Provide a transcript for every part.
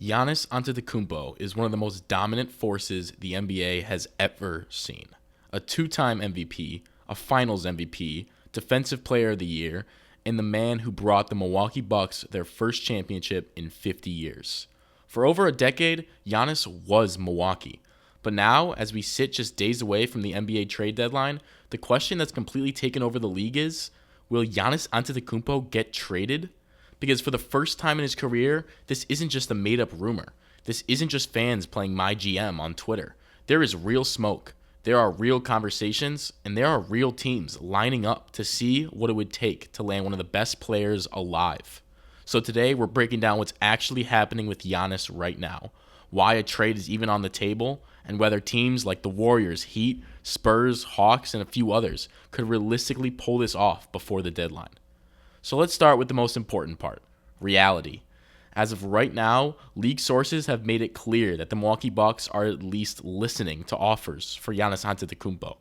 Giannis Antetokounmpo is one of the most dominant forces the NBA has ever seen. A two-time MVP, a Finals MVP, Defensive Player of the Year, and the man who brought the Milwaukee Bucks their first championship in 50 years. For over a decade, Giannis was Milwaukee. But now, as we sit just days away from the NBA trade deadline, the question that's completely taken over the league is, will Giannis Antetokounmpo get traded? Because for the first time in his career, this isn't just a made-up rumor. This isn't just fans playing my GM on Twitter. There is real smoke. There are real conversations, and there are real teams lining up to see what it would take to land one of the best players alive. So today, we're breaking down what's actually happening with Giannis right now, why a trade is even on the table, and whether teams like the Warriors, Heat, Spurs, Hawks, and a few others could realistically pull this off before the deadline. So let's start with the most important part, reality. As of right now, league sources have made it clear that the Milwaukee Bucks are at least listening to offers for Giannis Antetokounmpo.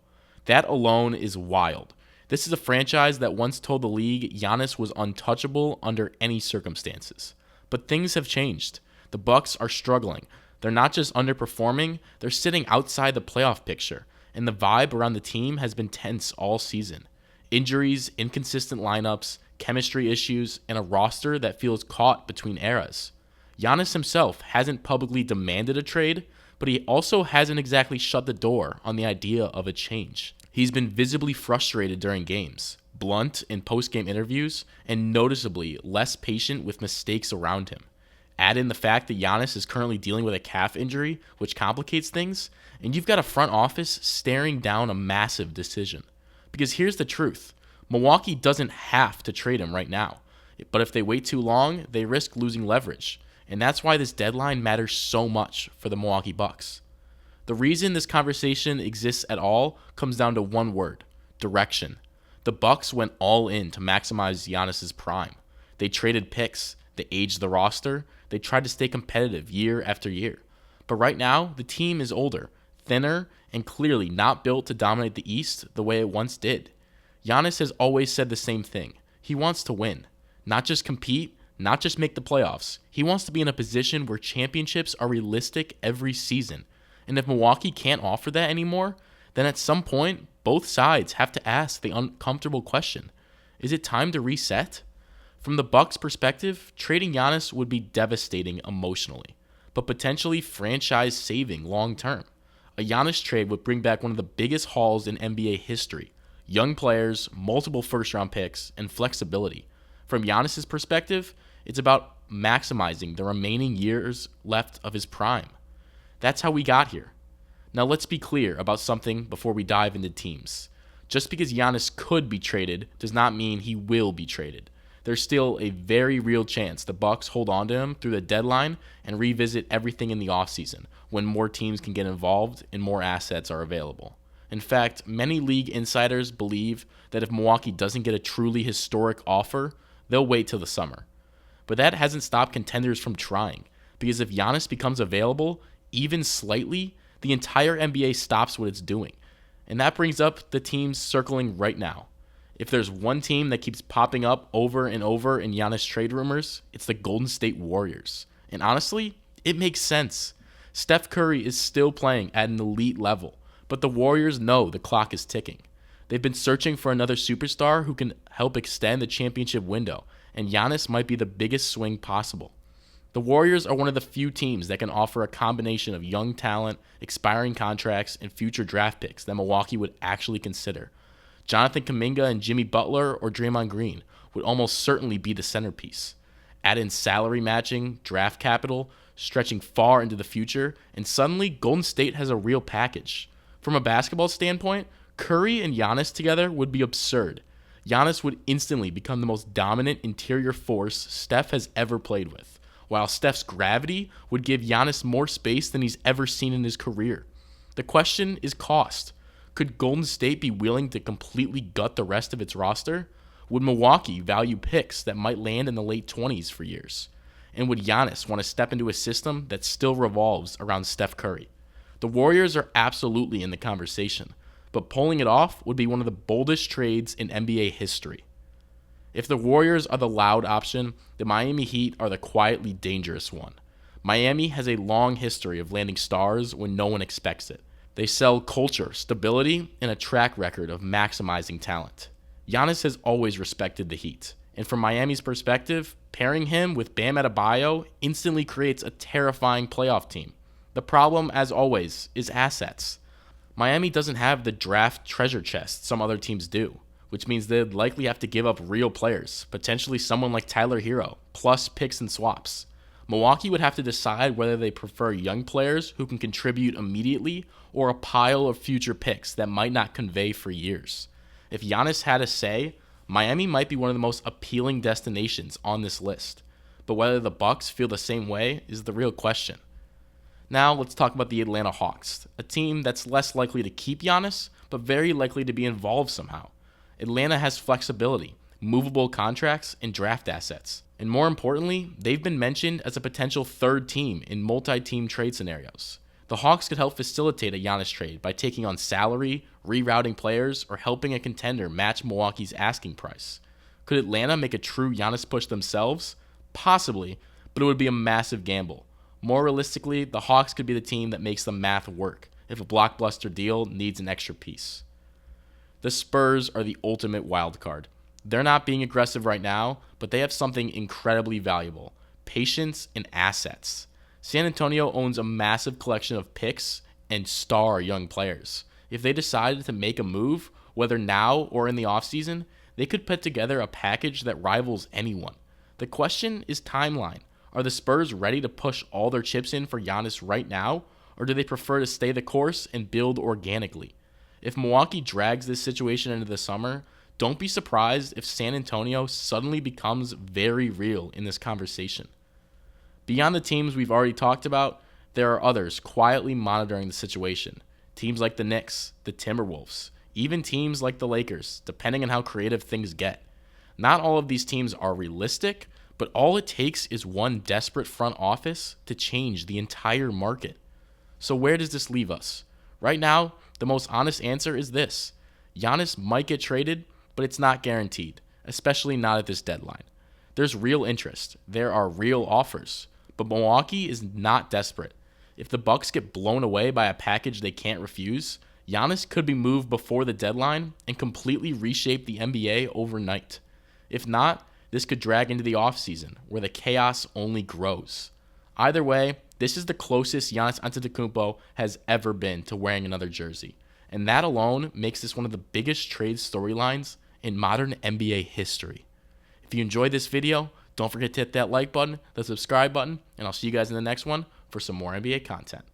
That alone is wild. This is a franchise that once told the league Giannis was untouchable under any circumstances. But things have changed. The Bucks are struggling. They're not just underperforming, they're sitting outside the playoff picture, and the vibe around the team has been tense all season. Injuries, inconsistent lineups, chemistry issues, and a roster that feels caught between eras. Giannis himself hasn't publicly demanded a trade, but he also hasn't exactly shut the door on the idea of a change. He's been visibly frustrated during games, blunt in post-game interviews, and noticeably less patient with mistakes around him. Add in the fact that Giannis is currently dealing with a calf injury, which complicates things, and you've got a front office staring down a massive decision. Because here's the truth. Milwaukee doesn't have to trade him right now, but if they wait too long, they risk losing leverage, and that's why this deadline matters so much for the Milwaukee Bucks. The reason this conversation exists at all comes down to one word: direction. The Bucks went all in to maximize Giannis's prime. They traded picks, they aged the roster, they tried to stay competitive year after year. But right now, the team is older, thinner, and clearly not built to dominate the East the way it once did. Giannis has always said the same thing. He wants to win. Not just compete, not just make the playoffs. He wants to be in a position where championships are realistic every season. And if Milwaukee can't offer that anymore, then at some point, both sides have to ask the uncomfortable question. Is it time to reset? From the Bucks' perspective, trading Giannis would be devastating emotionally, but potentially franchise-saving long-term. A Giannis trade would bring back one of the biggest hauls in NBA history. Young players, multiple first-round picks, and flexibility. From Giannis's perspective, it's about maximizing the remaining years left of his prime. That's how we got here. Now let's be clear about something before we dive into teams. Just because Giannis could be traded does not mean he will be traded. There's still a very real chance the Bucks hold on to him through the deadline and revisit everything in the offseason when more teams can get involved and more assets are available. In fact, many league insiders believe that if Milwaukee doesn't get a truly historic offer, they'll wait till the summer. But that hasn't stopped contenders from trying, because if Giannis becomes available, even slightly, the entire NBA stops what it's doing. And that brings up the teams circling right now. If there's one team that keeps popping up over and over in Giannis trade rumors, it's the Golden State Warriors. And honestly, it makes sense. Steph Curry is still playing at an elite level, but the Warriors know the clock is ticking. They've been searching for another superstar who can help extend the championship window, and Giannis might be the biggest swing possible. The Warriors are one of the few teams that can offer a combination of young talent, expiring contracts, and future draft picks that Milwaukee would actually consider. Jonathan Kuminga and Jimmy Butler or Draymond Green would almost certainly be the centerpiece. Add in salary matching, draft capital, stretching far into the future, and suddenly Golden State has a real package. From a basketball standpoint, Curry and Giannis together would be absurd. Giannis would instantly become the most dominant interior force Steph has ever played with, while Steph's gravity would give Giannis more space than he's ever seen in his career. The question is cost. Could Golden State be willing to completely gut the rest of its roster? Would Milwaukee value picks that might land in the late 20s for years? And would Giannis want to step into a system that still revolves around Steph Curry? The Warriors are absolutely in the conversation, but pulling it off would be one of the boldest trades in NBA history. If the Warriors are the loud option, the Miami Heat are the quietly dangerous one. Miami has a long history of landing stars when no one expects it. They sell culture, stability, and a track record of maximizing talent. Giannis has always respected the Heat, and from Miami's perspective, pairing him with Bam Adebayo instantly creates a terrifying playoff team. The problem, as always, is assets. Miami doesn't have the draft treasure chest some other teams do, which means they'd likely have to give up real players, potentially someone like Tyler Hero, plus picks and swaps. Milwaukee would have to decide whether they prefer young players who can contribute immediately or a pile of future picks that might not convey for years. If Giannis had a say, Miami might be one of the most appealing destinations on this list, but whether the Bucks feel the same way is the real question. Now let's talk about the Atlanta Hawks, a team that's less likely to keep Giannis, but very likely to be involved somehow. Atlanta has flexibility, movable contracts, and draft assets. And more importantly, they've been mentioned as a potential third team in multi-team trade scenarios. The Hawks could help facilitate a Giannis trade by taking on salary, rerouting players, or helping a contender match Milwaukee's asking price. Could Atlanta make a true Giannis push themselves? Possibly, but it would be a massive gamble. More realistically, the Hawks could be the team that makes the math work if a blockbuster deal needs an extra piece. The Spurs are the ultimate wild card. They're not being aggressive right now, but they have something incredibly valuable: patience and assets. San Antonio owns a massive collection of picks and star young players. If they decided to make a move, whether now or in the offseason, they could put together a package that rivals anyone. The question is timeline. Are the Spurs ready to push all their chips in for Giannis right now, or do they prefer to stay the course and build organically? If Milwaukee drags this situation into the summer, don't be surprised if San Antonio suddenly becomes very real in this conversation. Beyond the teams we've already talked about, there are others quietly monitoring the situation. Teams like the Knicks, the Timberwolves, even teams like the Lakers, depending on how creative things get. Not all of these teams are realistic, but all it takes is one desperate front office to change the entire market. So where does this leave us? Right now, the most honest answer is this: Giannis might get traded, but it's not guaranteed, especially not at this deadline. There's real interest. There are real offers. But Milwaukee is not desperate. If the Bucks get blown away by a package they can't refuse, Giannis could be moved before the deadline and completely reshape the NBA overnight. If not, this could drag into the offseason, where the chaos only grows. Either way, this is the closest Giannis Antetokounmpo has ever been to wearing another jersey, and that alone makes this one of the biggest trade storylines in modern NBA history. If you enjoyed this video, don't forget to hit that like button, the subscribe button, and I'll see you guys in the next one for some more NBA content.